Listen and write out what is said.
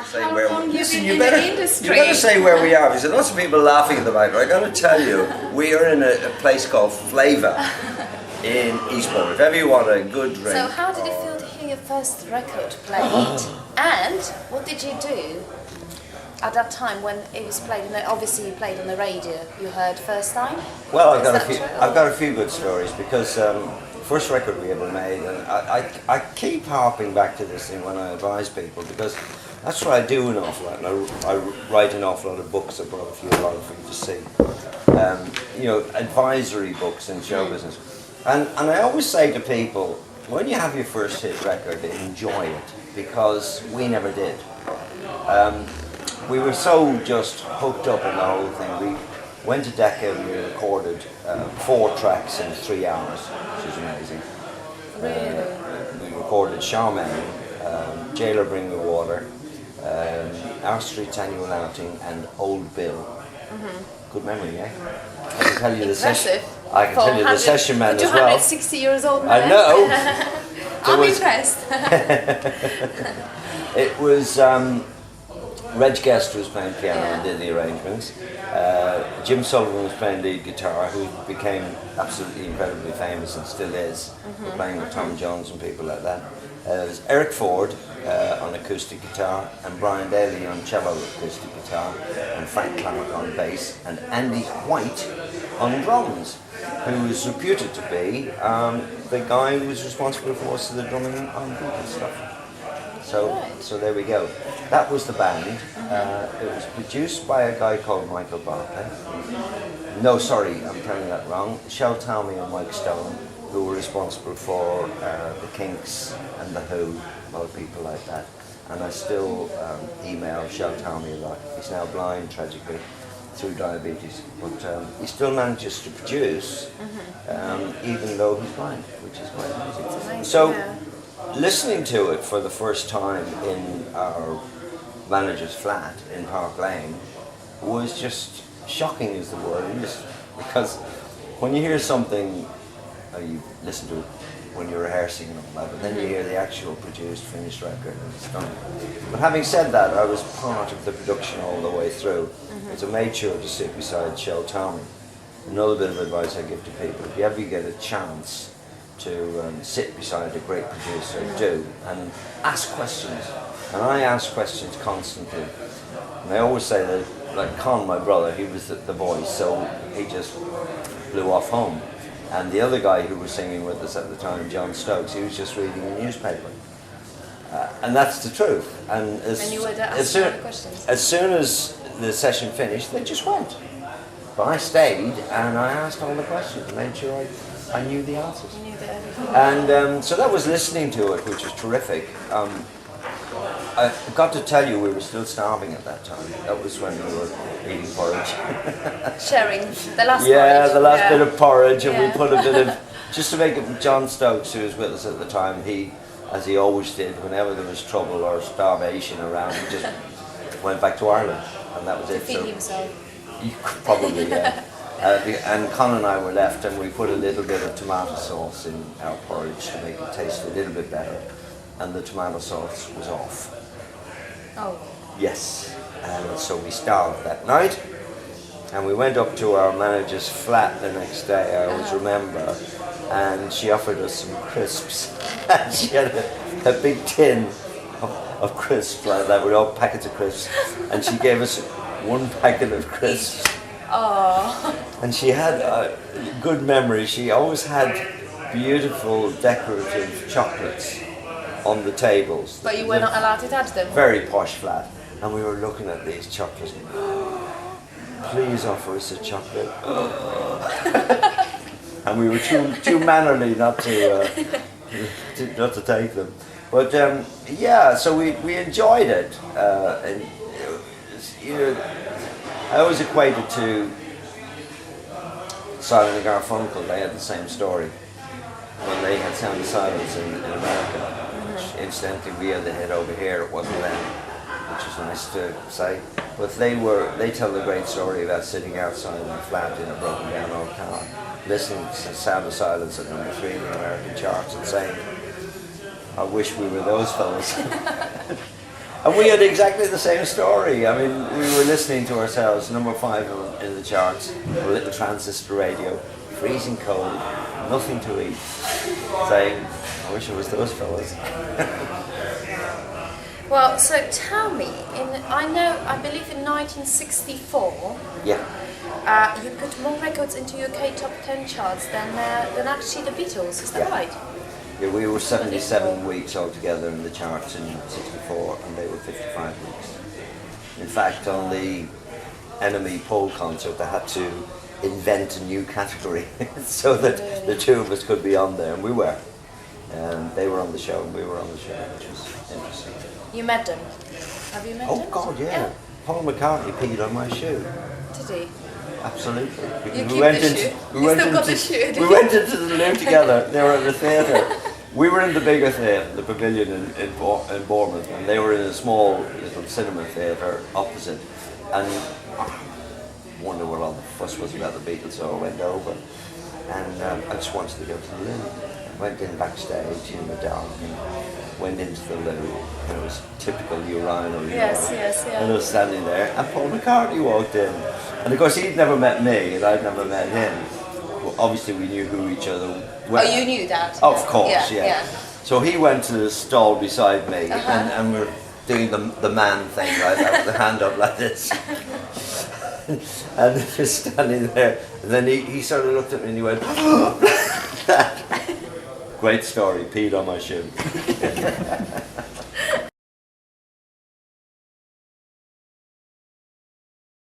Say where long we, you listen, been you in better, the industry? you better say where we are. Because there's lots of people laughing at the back. I got to tell you, we are in a place called Flavour in Eastbourne. If ever you want a good drink. So how did it feel to hear your first record played? And what did you do at that time when it was played? Obviously you played on the radio. You heard first time? Well, Is that true, I've got a few good stories because first record we ever made, and I keep harping back to this thing when I advise people because that's what I do an awful lot. And I write an awful lot of books. I brought a few along for you to see. You know, advisory books in show business. And I always say to people, when you have your first hit record, enjoy it because we never did. We were so just hooked up in the whole thing. We went to Decca and we recorded 4 tracks in 3 hours, which is amazing. Really? We recorded Shaman, Jailer Bring Me Water, Our Street's Annual Outing, and Old Bill. Good memory, eh? I can tell you the session. I can tell you the session man as well. 260 years old man. I know. I'm impressed. It was Reg Guest was playing piano and did the arrangements. Jim Sullivan was playing lead guitar, who became absolutely incredibly famous and still is, playing with Tom Jones and people like that. There's Eric Ford on acoustic guitar, and Brian Daly on cello acoustic guitar, and Frank Clark on bass, and Andy White on drums, who was reputed to be the guy who was responsible for most of the drumming on Beatles stuff. So there we go. That was the band. It was produced by a guy called Michael Barclay. No, sorry, I'm telling that wrong. Shel, Talmy and Mike Stone, who were responsible for the Kinks and the Who, a lot of people like that. And I still email Shel Talmy a lot. He's now blind, tragically, through diabetes. But he still manages to produce, even though he's blind, which is quite amazing. So, listening to it for the first time in our manager's flat in Park Lane was just shocking is the word, because when you hear something, you listen to it when you're rehearsing and all that, but then you hear the actual produced, finished record and it's done. But having said that, I was part of the production all the way through, so I made sure to sit beside Shel Talmy. Another bit of advice I give to people, if you ever get a chance to sit beside a great producer, do, and ask questions. And I ask questions constantly. And I always say that, like Con, my brother, he was the voice, so he just flew off home. And the other guy who was singing with us at the time, John Stokes, he was just reading a newspaper. And that's the truth. And you would ask all the questions. As soon as the session finished, they just went. But I stayed and I asked all the questions, made sure I knew the answers. You knew that everything. And so that was listening to it, which was terrific. I got to tell you, we were still starving at that time. That was when we were eating porridge. Sharing the last porridge. The last bit of porridge, and we put a bit of, just to make it, John Stokes, who was with us at the time, he, as he always did, whenever there was trouble or starvation around, he just went back to Ireland, and that was it. Feed himself. Probably, yeah. And Con and I were left, and we put a little bit of tomato sauce in our porridge to make it taste a little bit better, and the tomato sauce was off. Oh. Yes, and so we starved that night, and we went up to our manager's flat the next day, I always remember, and she offered us some crisps. And she had a big tin of crisps like that, with all packets of crisps, and she gave us 1 packet of crisps. Oh. And she had a good memory. She always had beautiful decorative chocolates on the tables. But you were not allowed to touch them? Very posh flat. And we were looking at these chocolates. Please offer us a chocolate. And we were too mannerly not to take them. But so we enjoyed it. And I always equated to Silent and Garfunkel. They had the same story when they had Sound of Silence in America, which incidentally we had the hit over here. It wasn't them, which is nice to say. But they tell the great story about sitting outside in a flat in a broken down old car, listening to Sound of Silence at number 3 in the American charts and saying, I wish we were those fellas. And we had exactly the same story. I mean, we were listening to ourselves, number 5 in the charts, a little transistor radio, freezing cold, nothing to eat, saying, I wish it was those fellas. Well, so tell me, I believe in 1964, Yeah. you put more records into UK top 10 charts than actually the Beatles, is that Yeah. right? Yeah, we were 77 weeks altogether in the charts in 64, and they were 55 weeks. In fact, on the Enemy Pole concert, they had to invent a new category so that the two of us could be on there, and we were. And they were on the show, and we were on the show, which was interesting. You met them? Have you met them? Oh God, yeah. Paul McCartney peed on my shoe. Did he? Absolutely. You keep the shoe? You still got the shoe, did We you? went into the loo together. They were at the theatre. We were in the bigger theatre, the Pavilion in Bournemouth, and they were in a small little cinema theatre opposite. And I wonder what all the fuss was about the Beatles, so I went over. And I just wanted to go to the loo. Went in backstage in the dark and went into the loo. It was typical urinal. Yes, yeah. And I was standing there, and Paul McCartney walked in. And of course, he'd never met me, and I'd never met him. Well, obviously, we knew who each other were. Oh, you knew that? Of course, yeah. So he went to the stall beside me, and we're doing the man thing, right? With the hand up like this. And he was standing there, and then he sort of looked at me and he went, Great story, peed on my shoe.